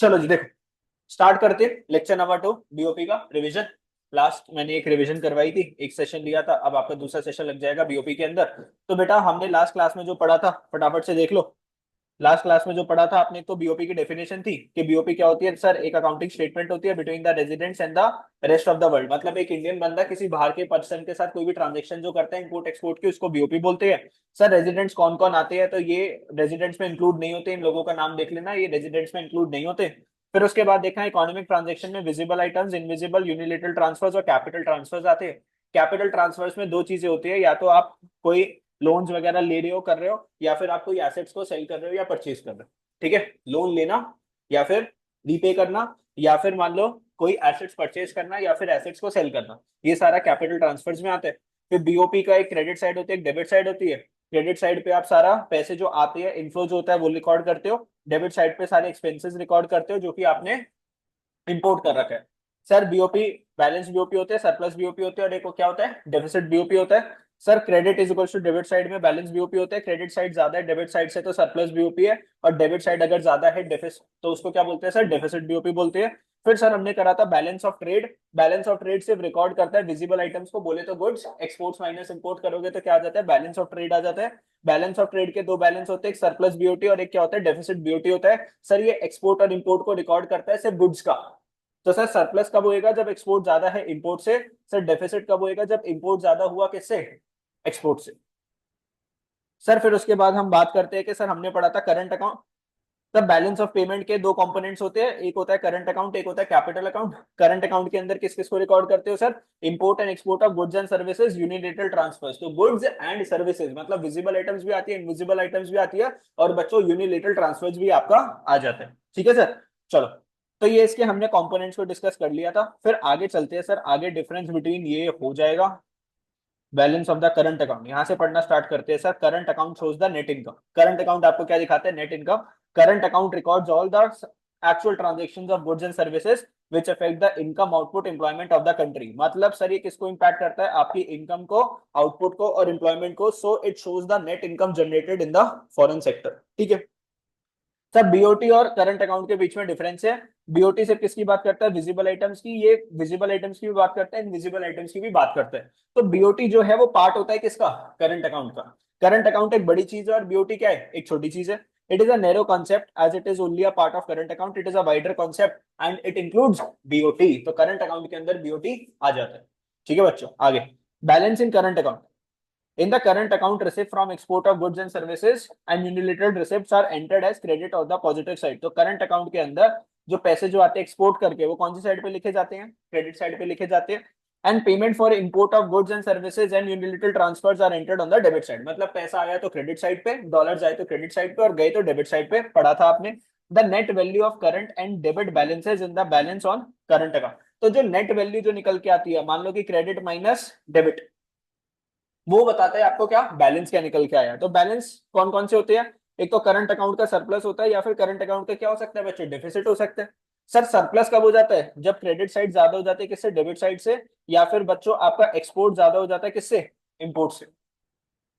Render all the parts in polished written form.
चलो जी देखो, स्टार्ट करते लेक्चर नंबर 2 बीओपी का रिवीजन। लास्ट मैंने एक रिवीजन करवाई थी, एक सेशन लिया था, अब आपका दूसरा सेशन लग जाएगा बीओपी के अंदर। तो बेटा हमने लास्ट क्लास में जो पढ़ा था फटाफट से देख लो। लास्ट क्लास में जो पढ़ा था आपने, तो बीओपी की डेफिनेशन थी कि बीओपी क्या होती है सर, एक अकाउंटिंग स्टेटमेंट होती है between the residents and the rest of the world. मतलब एक इंडियन बंदा किसी बाहर के पर्सन के साथ कोई भी ट्रांजेक्शन जो करता है इंपोर्ट एक्सपोर्ट की, उसको बीओपी बोलते हैं। सर रेजिडेंट्स कौन कौन आते हैं, तो ये रेजिडेंट्स में इंक्लूड नहीं होते, इन लोगों का नाम देख लेना, ये रेजिडेंट्स में इंक्लूड नहीं होते। फिर उसके बाद देखा इकोनॉमिक ट्रांजेक्शन में visible items, invisible, unilateral transfers और कैपिटल ट्रांसफर्स आते हैं। कैपिटल ट्रांसफर्स में दो चीजें होती है, या तो आप कोई लोन्स वगैरह ले रहे हो कर रहे हो, या फिर आप कोई एसेट्स को सेल कर रहे हो या परचेज कर रहे हो। ठीक है, लोन लेना या फिर रीपे करना, या फिर मान लो कोई एसेट्स परचेज करना या फिर एसेट्स को सेल करना, ये सारा कैपिटल ट्रांसफर्स में आता है। फिर बीओपी का एक क्रेडिट साइड होती है, एक डेबिट साइड होती है। क्रेडिट साइड पे आप सारा पैसे जो आते हैं, इनफ्लो जो होता है वो रिकॉर्ड करते हो। डेबिट साइड पे सारे एक्सपेंसेस रिकॉर्ड करते हो जो कि आपने इंपोर्ट कर रखा है। सर बीओपी बैलेंस बीओपी होते हैं, सरप्लस बीओपी होते हैं, और एक को क्या होता है डेफिसिट बीओपी होता है। Sir credit is equal to debit side में बैलेंस बीओपी होता है, क्रेडिट साइड ज्यादा है डेबिट साइड से तो सरप्लस बीओपी है, और डेबिट साइड अगर ज्यादा है डेफिसिट तो उसको क्या बोलते हैं सर, डेफिसिट बीओपी बोलते हैं। फिर सर हमने करा था balance of trade. Balance of trade सिर्फ रिकॉर्ड करता है विजिबल आइटम्स को, बोले तो गुड्स, एक्सपोर्ट्स माइनस इंपोर्ट करोगे तो क्या आ जाता है, बैलेंस ऑफ ट्रेड आ जाता है। बैलेंस ऑफ ट्रेड के दो बैलेंस होते हैं, एक सरप्लस बीओटी और एक क्या होता है डेफिसिट बीओटी होता है। सर ये एक्सपोर्ट और इंपोर्ट को रिकॉर्ड करता है सिर्फ गुड्स का। तो सर सरप्लस कब होएगा, जब एक्सपोर्ट ज्यादा है इंपोर्ट से। सर डेफिसिट कब होएगा, जब इंपोर्ट ज्यादा हुआ किससे, एक्सपोर्ट से। सर फिर उसके बाद हम बात करते हैं कि सर हमने पढ़ा था करंट अकाउंट। तब बैलेंस ऑफ पेमेंट के दो कंपोनेंट्स होते हैं, एक होता है करंट अकाउंट, एक होता है कैपिटल अकाउंट। करंट अकाउंट के अंदर किस किस को रिकॉर्ड करते हो sir, import and export of goods and services, unilateral transfers. तो गुड्स एंड सर्विसेज मतलब विजिबल आइटम्स भी आती है, इनविजिबल आइटम्स भी आती है, और बच्चों यूनिलेटरल ट्रांसफर्स भी आपका आ जाता है। ठीक है सर, चलो। तो ये इसके हमने कंपोनेंट्स को डिस्कस कर लिया था। फिर आगे चलते हैं सर, आगे डिफरेंस बिटवीन ये हो जाएगा balance of the current account. यहां से पढ़ना स्टार्ट करते हैं sir. Current account shows the net income. Current account आपको क्या दिखाता है, net income. Current account records all the actual transactions of goods and services which affect the income output employment of the country. मतलब sir ये किसको impact करता है, आपकी इनकम को, आउटपुट को और एम्प्लॉयमेंट को। So it shows the net income generated in the foreign sector. ठीक है सर, बीओटी और करंट अकाउंट के बीच में डिफरेंस है। बीओटी सिर्फ किसकी बात करता है, विजिबल आइटम्स की। ये विजिबल आइटम्स की भी बात करता है, इनविजिबल आइटम्स की भी बात करता है। तो बीओटी जो है वो पार्ट होता है किसका, करंट अकाउंट का। करंट अकाउंट एक बड़ी चीज है और बीओटी क्या है, एक छोटी चीज है। It is a narrow concept as it is only a part of current account, it is a wider concept and it includes BOT. तो करंट अकाउंट के अंदर बीओटी आ जाता है। ठीक है बच्चों, आगे balance in current account. In the current account, receipt from export of goods and services and unilateral receipts are entered as credit on the positive side. तो करंट अकाउंट के अंदर जो पैसे जो आते हैं एक्सपोर्ट करके, वो कौन सी साइड पे लिखे जाते हैं, क्रेडिट साइड पे लिखे जाते हैं। And payment for import of goods and services and unilateral transfers are entered on the debit side. मतलब पैसा आया तो क्रेडिट साइड पे, डॉलर आए तो क्रेडिट साइड पे और गए तो डेबिट साइड पे। पढ़ा था आपने। The net value of current and debit balances in the balance on current account. तो जो नेट वैल्यू जो निकल के आती है, मान लो कि क्रेडिट माइनस डेबिट, वो बताता है आपको क्या बैलेंस क्या निकल के आया। तो बैलेंस कौन कौन से होते हैं, एक तो करंट अकाउंट का सरप्लस होता है, या फिर करंट अकाउंट का क्या हो सकता है बच्चे, डेफिसिट हो सकता है। सर सरप्लस कब हो जाता है, जब क्रेडिट साइड ज्यादा हो जाती है किससे, डेबिट साइड से, या फिर बच्चों आपका एक्सपोर्ट ज्यादा हो जाता है किससे, इंपोर्ट से।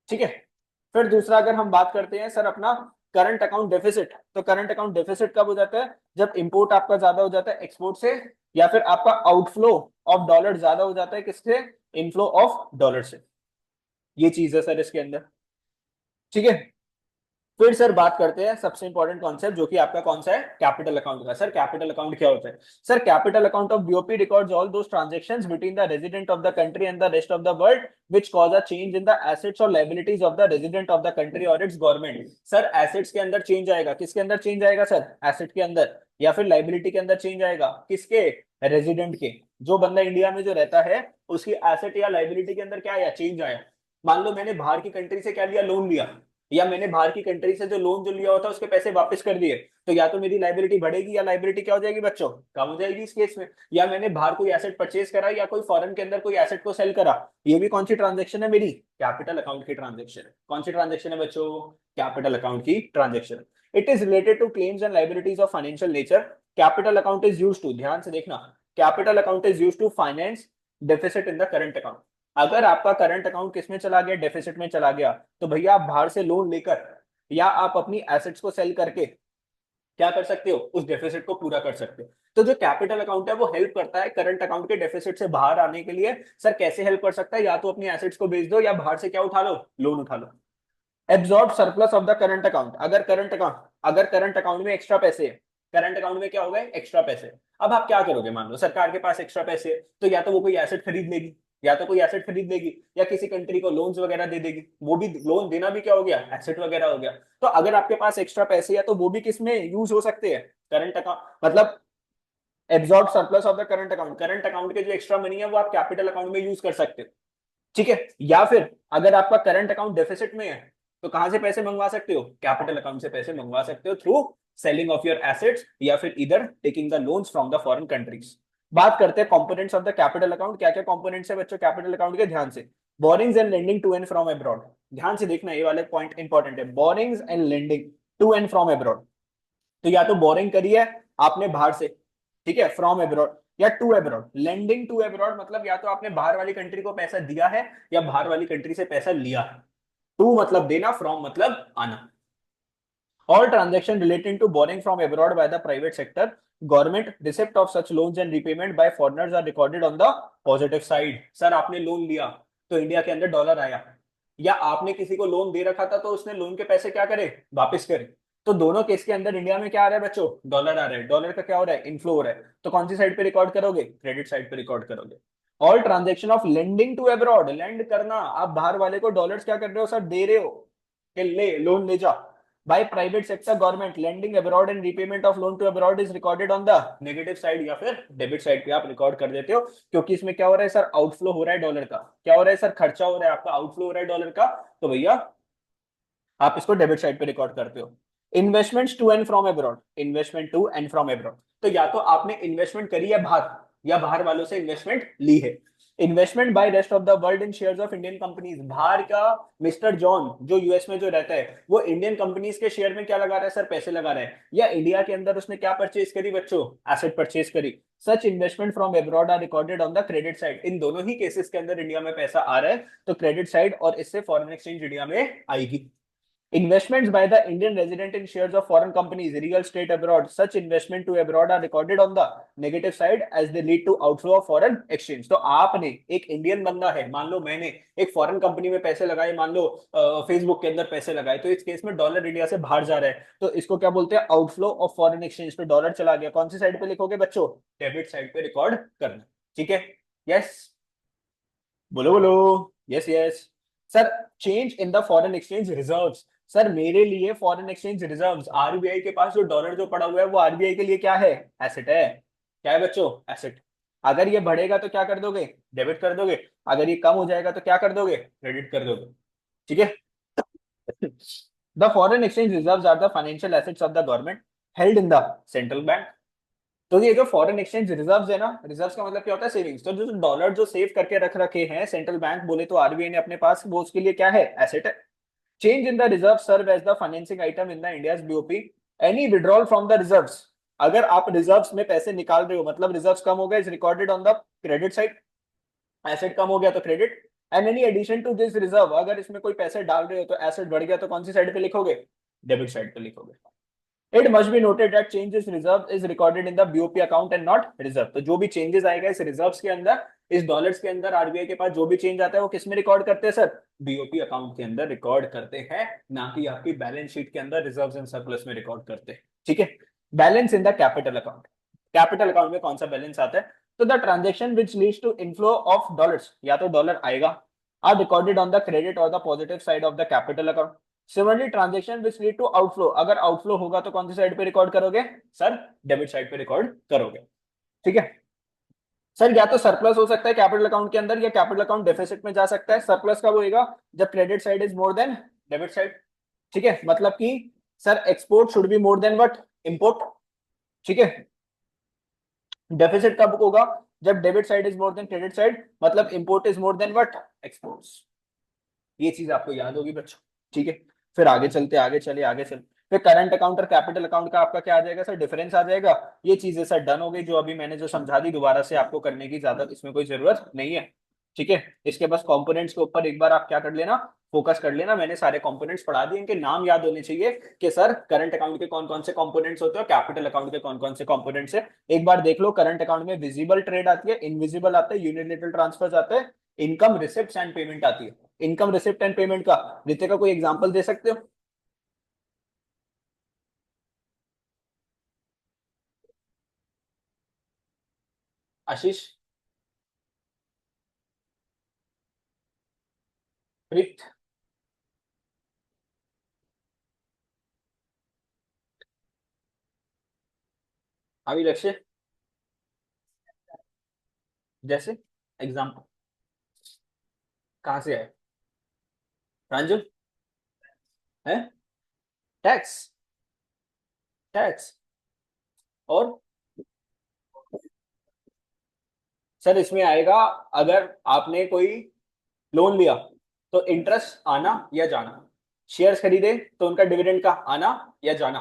ठीक है, फिर दूसरा अगर हम बात करते हैं सर अपना करंट अकाउंट डेफिसिट, तो करंट अकाउंट डेफिसिट कब हो जाता है, जब इंपोर्ट आपका ज्यादा हो जाता है एक्सपोर्ट से, या फिर आपका आउटफ्लो ऑफ डॉलर ज्यादा हो जाता है किससे, इनफ्लो ऑफ डॉलर से। ये चीज है सर इसके अंदर। ठीक है, फिर सर बात करते हैं सबसे इंपॉर्टेंट कॉन्सेप्ट जो कि आपका कौन सा है, कैपिटल अकाउंट का। सर कैपिटल अकाउंट क्या होता है, sir capital account of BOP records all those transactions between the resident of the country and the rest of the world which cause a change in the assets और liabilities of the resident of the country और it's government. Sir assets के अंदर change आएगा, किसके अंदर change आएगा sir, asset के अंदर, या फिर लायबिलिटी के अंदर चेंज आएगा किसके, रेजिडेंट के। जो बंदा इंडिया में जो रहता है उसकी एसेट या लायबिलिटी के अंदर क्या आया, चेंज आया। मान लो मैंने बाहर की कंट्री से क्या लिया, लोन लिया, या मैंने बाहर की कंट्री से जो लोन जो लिया होता है उसके पैसे वापस कर दिए, तो या तो मेरी लाइबिलिटी बढ़ेगी या लाइबिलिटी क्या हो जाएगी बच्चों, कम हो जाएगी इस केस में। या मैंने बाहर कोई एसेट परचेज करा या कोई फॉरेन के अंदर कोई एसेट को सेल करा, ये भी कौन सी ट्रांजेक्शन है मेरी, कैपिटल अकाउंट की ट्रांजेक्शन है। कौन सी ट्रांजेक्शन है बच्चों, कैपिटल अकाउंट की transaction. It is related to claims and liabilities of financial nature. Capital account is use to, ध्यान से देखना, capital account is use to finance deficit in the current account. अगर आपका करंट अकाउंट किस में चला गया, डेफिसिट में चला गया, तो भैया आप बाहर से लोन लेकर या आप अपनी एसेट्स को सेल करके क्या कर सकते हो, उस डेफिसिट को पूरा कर सकते हो। तो जो कैपिटल अकाउंट है वो हेल्प करता है करंट अकाउंट के डेफिसिट से बाहर आने के लिए। सर कैसे हेल्प कर सकता है, या तो अपनी एसेट्स को बेच दो या बाहर से क्या उठा लो, लोन उठा लो। Absorb surplus of the current account, अगर करंट अकाउंट में एक्स्ट्रा पैसे है, करंट अकाउंट में क्या हो गए, एक्स्ट्रा पैसे। अब आप क्या करोगे, मान लो सरकार के पास एक्स्ट्रा पैसे है, तो या तो वो कोई एसेट खरीद लेगी, या तो कोई एसेट खरीद लेगी, या किसी कंट्री को लोन्स वगैरह दे देगी। वो भी लोन देना भी क्या हो गया, एसेट वगैरह हो गया। तो अगर आपके पास एक्स्ट्रा पैसे है तो वो भी किस में यूज हो सकते हैं, करंट अकाउंट, मतलब absorb surplus of the current account के जो एक्स्ट्रा मनी है वो आप कैपिटल अकाउंट में यूज कर सकते हो। ठीक है, या फिर अगर आपका करंट अकाउंट डेफिसिट में है तो कहां से पैसे मंगवा सकते हो, कैपिटल अकाउंट से पैसे मंगवा सकते हो, through selling of your assets या फिर इधर taking the loans from the foreign countries. बात करते हैं components of the capital account, क्या क्या कंपोनेंट्स है बच्चों कैपिटल अकाउंट के, ध्यान से। Borrowings and lending to and from abroad, ध्यान से देखना ये वाले पॉइंट इंपॉर्टेंट है, borrowings and lending to and from abroad. तो या तो बोरिंग करी है आपने बाहर से, ठीक है, फ्रॉम अब्रॉड, या to abroad. Lending to abroad मतलब या तो आपने बाहर वाली कंट्री को पैसा दिया है या बाहर वाली कंट्री से पैसा लिया है। टू मतलब देना, फ्रॉम मतलब आना। All transaction relating to borrowing from abroad by the private sector, government receipt of such loans and repayment by foreigners are recorded on the positive side। Sir आपने लोन लिया तो इंडिया के अंदर dollar आया, या आपने किसी को लोन दे रखा था तो उसने लोन के पैसे क्या करे, वापस करे। तो दोनों केस के अंदर इंडिया में क्या आ रहा है बच्चों, डॉलर आ रहा है। डॉलर का क्या हो रहा है, इनफ्लो हो रहा है। तो कौन सी साइड पे रिकॉर्ड करोगे, क्रेडिट साइड पे रिकॉर्ड करोगे। All transaction of lending to abroad, lend करना, आप बाहर वाले को डॉलर्स क्या कर रहे हो सर, दे रहे हो कि ले लोन ले जा। by private sector government lending abroad and repayment of loan to abroad is recorded on the negative side या फिर डेबिट साइड पे आप रिकॉर्ड कर देते हो। क्योंकि इसमें क्या हो रहा है सर, आउटफ्लो हो रहा है डॉलर का, क्या हो रहा है सर, खर्चा हो रहा है आपका, आउटफ्लो हो रहा है डॉलर का। तो भैया आप इसको डेबिट साइड पे रिकॉर्ड करते हो। Investments to and from abroad, investment to and from abroad, तो या तो आपने इन्वेस्टमेंट करी है बाहर या बाहर वालों से इन्वेस्टमेंट ली है। Investment by rest of the world in shares of Indian companies, बाहर का मिस्टर जॉन जो यूएस में जो रहता है वो इंडियन कंपनीज के शेयर में क्या लगा रहा है सर, पैसे लगा रहा है। या इंडिया के अंदर उसने क्या परचेज करी बच्चों, एसेट परचेज करी। Such investment from abroad are recorded on the credit side, इन दोनों ही केसेस के अंदर इंडिया में पैसा आ रहा है तो क्रेडिट साइड, और इससे फॉरेन एक्सचेंज इंडिया में आएगी। Investments by the Indian resident in shares of foreign companies, real estate abroad. Such investment to abroad are recorded on the negative side as they lead to outflow of foreign exchange। तो आपने एक Indian बंदा है, मान लो मैंने एक foreign company में पैसे लगाए, मान लो फेसबुक के अंदर पैसे लगाए, तो इस केस में डॉलर इंडिया से बाहर जा रहा है, तो इसको क्या बोलते हैं, आउटफ्लो ऑफ फॉरेन एक्सचेंज। तो डॉलर चला गया, कौन सी साइड पे लिखोगे बच्चों, डेबिट साइड पे रिकॉर्ड करना। ठीक है, यस, बोलो बोलो, yes yes. Sir change in the foreign exchange reserves, sir मेरे लिए फॉरेन एक्सचेंज रिजर्व्स, आरबीआई के पास जो डॉलर जो पड़ा हुआ है वो आरबीआई के लिए क्या है, एसेट है। क्या है बच्चों, एसेट। अगर ये बढ़ेगा तो क्या कर दोगे, डेबिट कर दोगे। अगर ये कम हो जाएगा तो क्या कर दोगे, क्रेडिट कर दोगे। ठीक है। The foreign exchange reserves are the financial assets of the government held in the central bank. तो ये जो फॉरेन एक्सचेंज रिजर्व्स है ना, रिजर्व्स का मतलब क्या होता है, सेविंग्स। तो जो डॉलर जो सेव करके रख रखे हैं सेंट्रल बैंक बोले तो आरबीआई ने अपने पास, वो उसके लिए क्या है, एसेट है। Change in the reserve serve as the financing item in the India's BOP. Any withdrawal from the reserves, अगर आप रिजर्व्स में पैसे निकाल रहे हो मतलब रिजर्व्स कम हो गए, is recorded on the credit side. Asset कम हो गया तो credit. And any addition to this reserve, अगर इसमें कोई पैसे डाल रहे हो तो एसेट बढ़ गया तो कौन सी साइड पे लिखोगे, डेबिट साइड पे लिखोगे। It must be noted that changes reserve is recorded in the BOP account and not reserve। तो जो भी चेंजेस आएगा इस रिजर्व्स के अंदर, इस डॉलर्स के अंदर, आरबीआई के पास जो भी चेंज आता है वो किस में रिकॉर्ड करते हैं सर, बीओपी अकाउंट के अंदर रिकॉर्ड करते हैं, ना कि आपकी बैलेंस शीट के अंदर रिजर्व्स एंड सरप्लस में रिकॉर्ड करते हैं। ठीक है। Balance in the capital account, capital account में कौन सा बैलेंस आता है, तो the transaction which leads to inflow of dollars, या तो डॉलर आएगा, are recorded on the credit और the positive side of the capital account. Similarly transaction which lead to outflow, अगर आउटफ्लो होगा तो कौन सी साइड पे रिकॉर्ड करोगे सर, डेबिट साइड पे रिकॉर्ड करोगे। ठीक है। सर या तो सरप्लस हो सकता है कैपिटल अकाउंट के अंदर, या कैपिटल अकाउंट डेफिसिट में जा सकता है। सरप्लस कब होएगा, जब credit side is more than debit side. ठीक है, मतलब कि sir export should be more than what, import. ठीक है। डेफिसिट कब होगा, जब debit side is more than credit side, मतलब import is more than what, exports. ये चीज आपको याद होगी बच्चों। ठीक है। फिर आगे चलते, आगे चले, आगे चले। फिर करंट अकाउंट और कैपिटल अकाउंट का आपका क्या आ जाएगा सर, डिफरेंस आ जाएगा। ये चीजें सर डन हो गई, जो अभी मैंने जो समझा दी, दोबारा से आपको करने की ज्यादा इसमें कोई जरूरत नहीं है। ठीक है। इसके बस कंपोनेंट्स के ऊपर एक बार आप क्या कर लेना, फोकस कर लेना, मैंने सारे कंपोनेंट्स पढ़ा दिए, इनके नाम याद होने चाहिए कि सर करंट अकाउंट के कौन कौन से कंपोनेंट्स होते हैं, कैपिटल अकाउंट के कौन कौन से कंपोनेंट्स है। एक बार देख लो, करंट अकाउंट में विजिबल ट्रेड आती है, इनविजिबल आता है, यूनिलेटरल ट्रांसफर्स आते हैं, इनकम रिसिप्ट एंड पेमेंट आती है। इनकम रिसिप्ट एंड पेमेंट का रितिका का कोई एग्जांपल दे सकते हो? आशीष, प्रीत, अभी लक्ष्य, जैसे एग्जांपल कहाँ से आए? प्रांजल है? टैक्स, टैक्स और सर इसमें आएगा, अगर आपने कोई लोन लिया तो इंटरेस्ट आना या जाना, शेयर्स खरीदे तो उनका डिविडेंड का आना या जाना।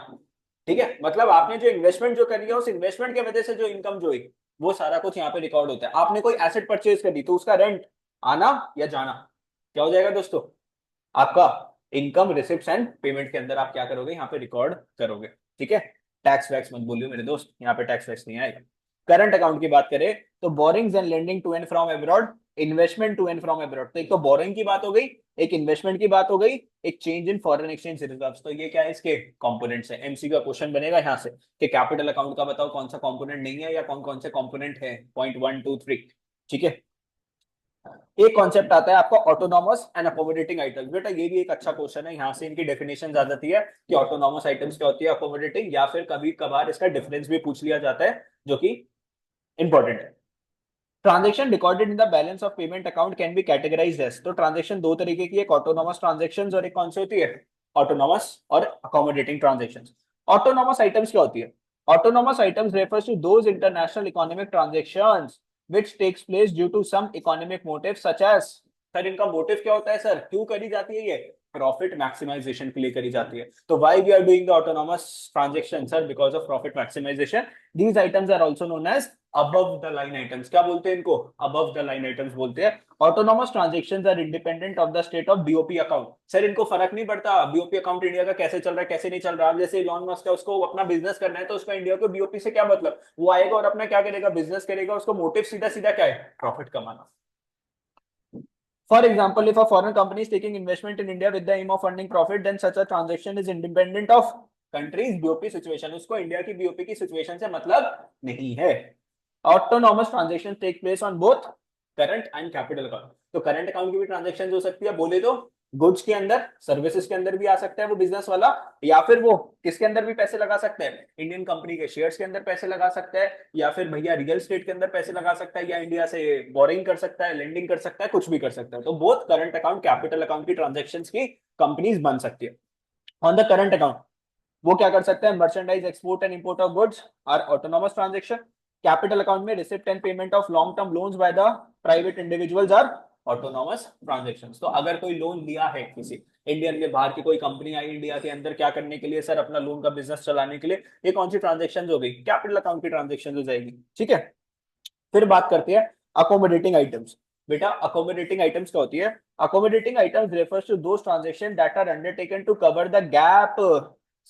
ठीक है, मतलब आपने जो इन्वेस्टमेंट जो करी है, उस इन्वेस्टमेंट की वजह से जो इनकम जो हुई, वो सारा कुछ यहाँ पे रिकॉर्ड होता है। आपने कोई एसेट परचेज करी तो उसका रेंट आना या जाना, क्या हो जाएगा दोस्तों? आपका इनकम रिसिप्ट एंड पेमेंट के अंदर आप क्या करोगे, यहाँ पे रिकॉर्ड करोगे। ठीक है, टैक्स वैक्स मत बोलियो मेरे दोस्त, यहाँ पे टैक्स वैक्स नहीं आएगा। करंट अकाउंट की बात करें तो borrowings and lending to and from abroad, investment to and from abroad. तो एक तो बोरिंग की बात हो गई, एक इन्वेस्टमेंट की बात हो गई, एक change in foreign exchange reserves. तो ये क्या है, इसके कंपोनेंट्स है। एमसीक्यू का क्वेश्चन बनेगा यहाँ से कि कैपिटल अकाउंट का बताओ कौन सा कंपोनेंट नहीं है या कौन कौन से कंपोनेंट है, पॉइंट 1 2 3। ठीक है, एक कॉन्सेप्ट आता है आपका ऑटोनॉमस एंड अकोमोडेटिंग आइटम्स। बेटा ये भी एक अच्छा क्वेश्चन है, यहाँ से इनकी डेफिनेशन आ जाती है कि ऑटोनॉमस आइटम्स क्या होती है, अकोमोडेटिंग, या फिर कभी कभार इसका डिफरेंस भी पूछ लिया जाता है, जो कि इंपॉर्टेंट है। Transaction recorded in the balance of payment account can be categorised as. तो ट्रांजेक्शन दो तरीके की, एक ऑटोनॉमस ट्रांजेक्शन और एक कौन सी होती है, ऑटोनॉमस और अकोमोडेटिंग ट्रांजेक्शन। ऑटोनॉमस आइटम्स क्या होती है? Autonomous items refers to those international economic transactions which takes place due to some economic motive such as। Sir इनका मोटिव क्या होता है सर, क्यों करी जाती है ये? प्रॉफिट मैक्सिमाइजेशन के लिए करी जाती है। तो why we are doing the autonomous transaction sir? Because of profit maximisation. These items are also known as above the line items. क्या बोलते हैं इनको? अबव द लाइन आइटम्स बोलते हैं। Autonomous transactions are independent of the state of BOP account. Sir इनको फर्क नहीं पड़ता बीओपी अकाउंट इंडिया का कैसे चल रहा है कैसे नहीं चल रहा। अब जैसे इलॉन मस्क है, उसको अपना बिजनेस करना है, तो उसका इंडिया को बीओपी से क्या मतलब? वो आएगा और अपना क्या करेगा, बिजनेस करेगा, उसको मोटिव सीधा सीधा क्या है, प्रॉफिट कमाना। For example, if a foreign company is taking investment in India with the aim of earning profit, then such a transaction is independent of country's BOP situation। उसको इंडिया की BOP की situation से मतलब नहीं है। Autonomous transaction take place on both current and capital account. तो current account की भी ट्रांजेक्शन हो सकती है, बोले तो गुड्स के अंदर, सर्विसेज के अंदर भी आ सकता है वो बिजनेस वाला, या फिर वो किसके अंदर भी पैसे लगा सकते हैं, इंडियन कंपनी के शेयर्स के अंदर पैसे लगा सकता है, या फिर भैया रियल स्टेट के अंदर पैसे लगा सकता है, या इंडिया से बोरिंग कर सकता है, लेंडिंग कर सकता है, कुछ भी कर सकता है। तो both current account capital account की ट्रांजेक्शन की कंपनीज बन सकती है। ऑन द करंट अकाउंट वो क्या कर सकते हैं, merchandise export and import of goods are autonomous transaction. Capital account में receipt and payment of long term loans by the private individuals are autonomous transactions. तो अगर कोई लोन लिया है किसी इंडियन के, बाहर की कोई कंपनी आई इंडिया के अंदर क्या करने के लिए सर, अपना लोन का बिजनेस चलाने के लिए, ये कौन सी ट्रांजेक्शन हो गई, कैपिटल अकाउंट की ट्रांजेक्शन हो जाएगी। ठीक है, फिर बात करते हैं अकोमोडेटिंग आइटम्स। बेटा अकोमोडेटिंग आइटम्स क्या होती है? Accommodating items refers to those transaction that are undertaken to cover the gap.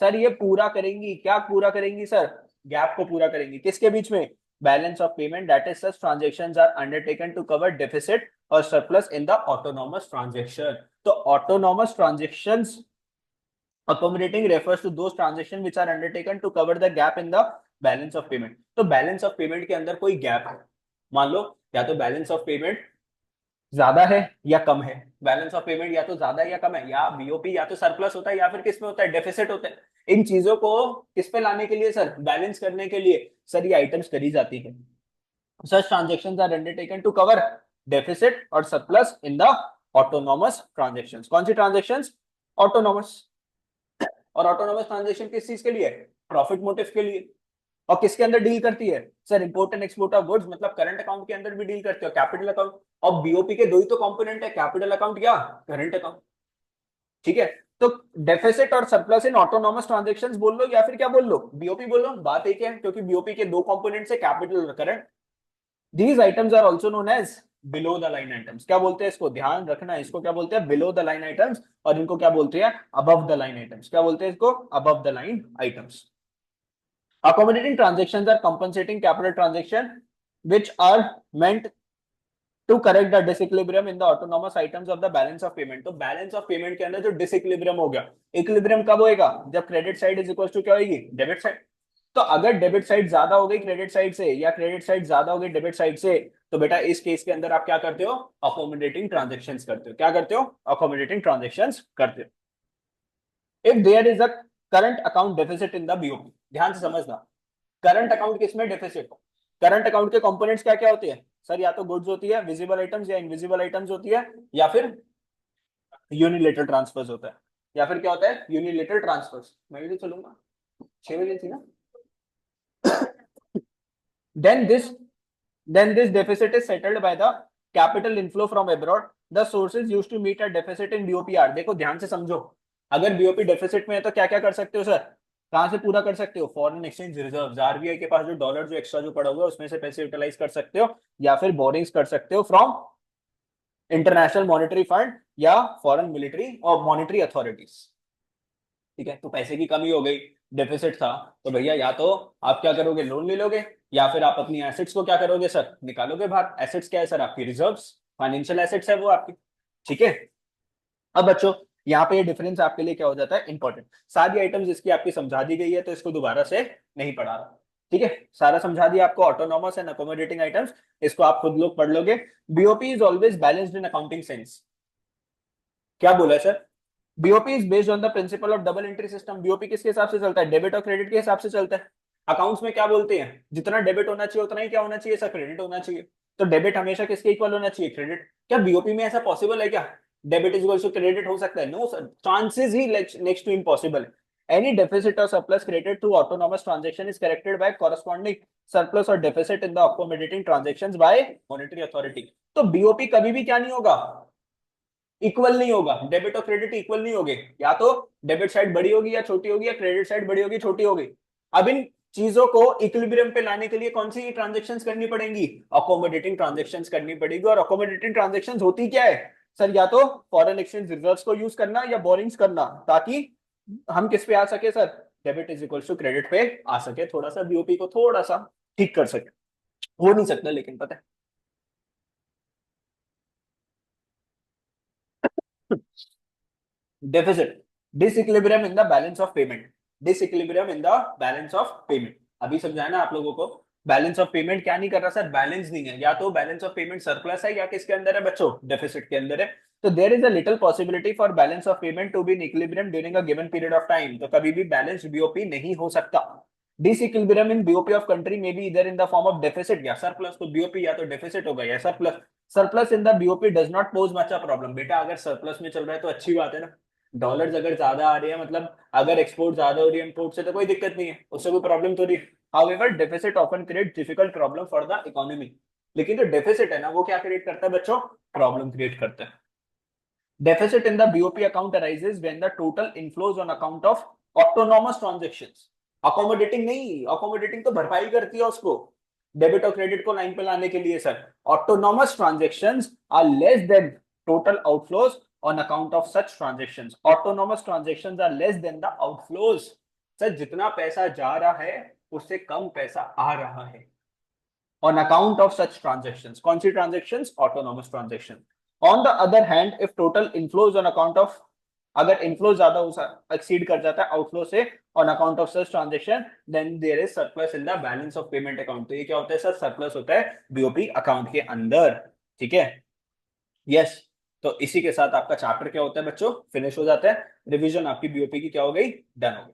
Sir ये पूरा करेंगी, क्या पूरा करेंगी सर? गैप को पूरा करेंगी, किसके बीच में? Balance of payment, that is such transactions are undertaken to cover deficit और surplus in the autonomous transaction. तो autonomous transactions accommodating refers to those transactions which are undertaken to cover the gap in the balance of payment। तो balance of payment के अंदर कोई gap है, मान लो या तो बैलेंस ऑफ पेमेंट ज्यादा है या कम है, बैलेंस ऑफ पेमेंट या तो ज्यादा है या कम है, या बीओपी या तो सरप्लस होता है या फिर किस में होता है, डेफिसिट होता है। इन चीजों को किस पे लाने के लिए सर, बैलेंस करने के लिए सर ये आइटम्स करी जाती है। Such transactions are undertaken to cover deficit और surplus in the autonomous transactions. कौन सी ट्रांजेक्शंस? ऑटोनॉमस। और ऑटोनोमस ट्रांजेक्शन किस चीज के लिए? प्रॉफिट मोटिव के लिए। और किसके अंदर डील करती है sir? Import and export of goods, मतलब करंट अकाउंट के अंदर भी डील करते हो, कैपिटल अकाउंट। और बीओपी के दो ही तो कंपोनेंट है, कैपिटल अकाउंट या करंट अकाउंट। ठीक है, तो डेफिसिट और सरप्लस इन ऑटोनोमस ट्रांजेक्शंस बोल लो या फिर क्या बोल लो, बीओपी बोल लो, बात एक है, क्योंकि बीओपी के दो कंपोनेंट्स है, कैपिटल और current. These items are also known as below the line items. क्या बोलते हैं इसको, ध्यान रखना, इसको क्या बोलते हैं, बिलो द लाइन आइटम्स, और इनको क्या बोलते हैं, अबव द लाइन आइटम्स। क्या बोलते हैं इसको, above the line items. Accommodating transactions are compensating capital transaction which are meant to correct the disequilibrium in the autonomous items of the balance of payment। तो balance of payment के अंदर जो disequilibrium हो गया, equilibrium कब होएगा, जब credit side is equal to क्या होगी, डेबिट साइड। तो अगर डेबिट साइड ज्यादा हो गई क्रेडिट साइड से, या क्रेडिट साइड ज्यादा हो गई डेबिट साइड से, तो बेटा इस केस के अंदर आप क्या करते हो, अकोमोडेटिंग ट्रांजेक्शन्स करते हो। क्या करते हो, अकोमोडेटिंग ट्रांजेक्शन्स करते हो। If there is a current account deficit in the BOP, ध्यान से समझना, करंट अकाउंट किसमें डेफिसिट हो, करंट अकाउंट के कंपोनेंट्स क्या क्या होते हैं सर, या तो गुड्स होती है, विजिबल आइटम्स या इनविजिबल आइटम्स होती है, या फिर यूनिलेटरल ट्रांसफर्स होता है, या फिर क्या होता है, यूनिलेटरल ट्रांसफर्स। मैं भी चलूंगा, 6 बजे थी ना। Then this then this deficit is settled by the capital inflow from abroad, the sources used to meet a deficit in BOPR। देखो ध्यान से समझो, अगर बीओपी डेफिसिट में है तो क्या क्या कर सकते हो सर, कहां से पूरा कर सकते हो, फॉरेन एक्सचेंज रिजर्व्स, आरबीआई के पास जो डॉलर जो एक्स्ट्रा जो पड़ा हुआ है उसमें से पैसे यूटिलाइज कर सकते हो, या फिर बोरिंग्स कर सकते हो फ्रॉम इंटरनेशनल मॉनेटरी फंड या फॉरेन मिलिट्री और मॉनेटरी अथॉरिटीज। ठीक है, तो पैसे की कमी हो गई, डेफिसिट था, तो भैया या तो आप क्या करोगे, लोन ले लोगे, या फिर आप अपनी एसेट्स को क्या करोगे सर, निकालोगे बाहर। एसेट्स क्या है सर, आपकी रिजर्व्स, फाइनेंशियल एसेट्स है वो आपकी। ठीक है, अब बच्चों यहाँ पे ये डिफरेंस आपके लिए क्या हो जाता है, इंपॉर्टेंट। सारी आइटम्स इसकी आपकी समझा दी गई है, तो इसको दोबारा से नहीं पढ़ा रहा। ठीक है, सारा समझा दिया आपको, ऑटोनॉमस एंड अकोमोडेटिंग आइटम्स, इसको आप खुद लोग पढ़ लोगे। BOP is always balanced in accounting sense. क्या बोला है sir, BOP is based on the principle of double entry system. BOP किसके हिसाब से चलता है, डेबिट और क्रेडिट के हिसाब से चलता है। अकाउंट्स में क्या बोलते हैं, जितना डेबिट होना चाहिए उतना ही क्या होना चाहिए सर, क्रेडिट होना चाहिए। तो डेबिट हमेशा किसके इक्वल होना चाहिए, क्रेडिट। क्या बीओपी में ऐसा पॉसिबल है क्या, debit is equal to credit हो सकता है, नो सर, चांसेस ही next to impossible. Any deficit और surplus credit through autonomous transaction is corrected by corresponding surplus और deficit in the accommodating transactions by monetary authority. तो BOP कभी भी क्या नहीं होगा, इक्वल नहीं होगा, डेबिट और क्रेडिट इक्वल नहीं होंगे, या तो डेबिट साइड बड़ी होगी या छोटी होगी, या क्रेडिट साइड बड़ी होगी छोटी होगी। अब इन चीजों को इक्विलिब्रियम पे लाने के लिए कौन सी ट्रांजेक्शन्स करनी पड़ेंगी, अकोमोडेटिंग ट्रांजेक्शन्स करनी पड़ेगी। और अकोमोडेटिंग ट्रांजेक्शन्स होती क्या है सर, या तो फॉरेन एक्सचेंज रिजर्व्स को यूज करना या बोरिंग्स करना, ताकि हम किस पे आ सके sir, debit is equal to credit पे आ सके, थोड़ा सा बीओपी को थोड़ा सा ठीक कर सके। हो नहीं सकता लेकिन पता है। Deficit, disequilibrium in the balance of payment, disequilibrium in the balance of payment. अभी समझाया ना आप लोगों को, बैलेंस ऑफ पेमेंट क्या नहीं कर रहा सर, बैलेंस नहीं है, या तो बैलेंस ऑफ पेमेंट सरप्लस है या किसके अंदर है बच्चों, डेफिसिट के अंदर है। तो there is a little possibility for balance of payment to be in equilibrium during a given period of time. तो कभी भी बैलेंस बीओपी नहीं हो सकता। Disequilibrium in BOP of country may be either in the form of deficit या surplus. तो BOP या तो डेफिसिट होगा या surplus. Surplus in the BOP does not pose much a problem. बेटा अगर सरप्लस में चल रहा है तो अच्छी बात है ना, डॉलर्स अगर ज्यादा आ रही है, मतलब अगर एक्सपोर्ट ज्यादा हो रही है इम्पोर्ट से, तो कोई दिक्कत नहीं है, उससे कोई प्रॉब्लम तो नहीं। However deficit often create difficult problem for the economy. लेकिन जो डेफिसिट है ना, वो क्या क्रिएट करता है बच्चों, प्रॉब्लम क्रिएट करता है। Deficit in the BOP account arises when the total inflows on account of autonomous transactions. Accommodating नहीं, अकोमोडेटिंग तो भरपाई करती है उसको, डेबिट और क्रेडिट को लाइन पे लाने के लिए sir. Autonomous transactions are less than total outflows on account of such transactions। autonomous transactions are less than the outflows। Sir जितना पैसा जा रहा है उससे कम पैसा आ रहा है on account of such transactions। कौन सी transactions, autonomous transaction। on the other hand if total inflows on account of, अगर इनफ्लो ज्यादा एक्सीड कर जाता है आउटफ्लो से on account of such transaction, then there is surplus in the balance of payment account. तो ये क्या होता है सर, सरप्लस होता है बीओपी अकाउंट के अंदर। ठीक है, यस। तो इसी के साथ आपका चैप्टर क्या होता है बच्चों, फिनिश हो जाता है। रिवीजन आपकी बीओपी की क्या हो गई, डन हो गई।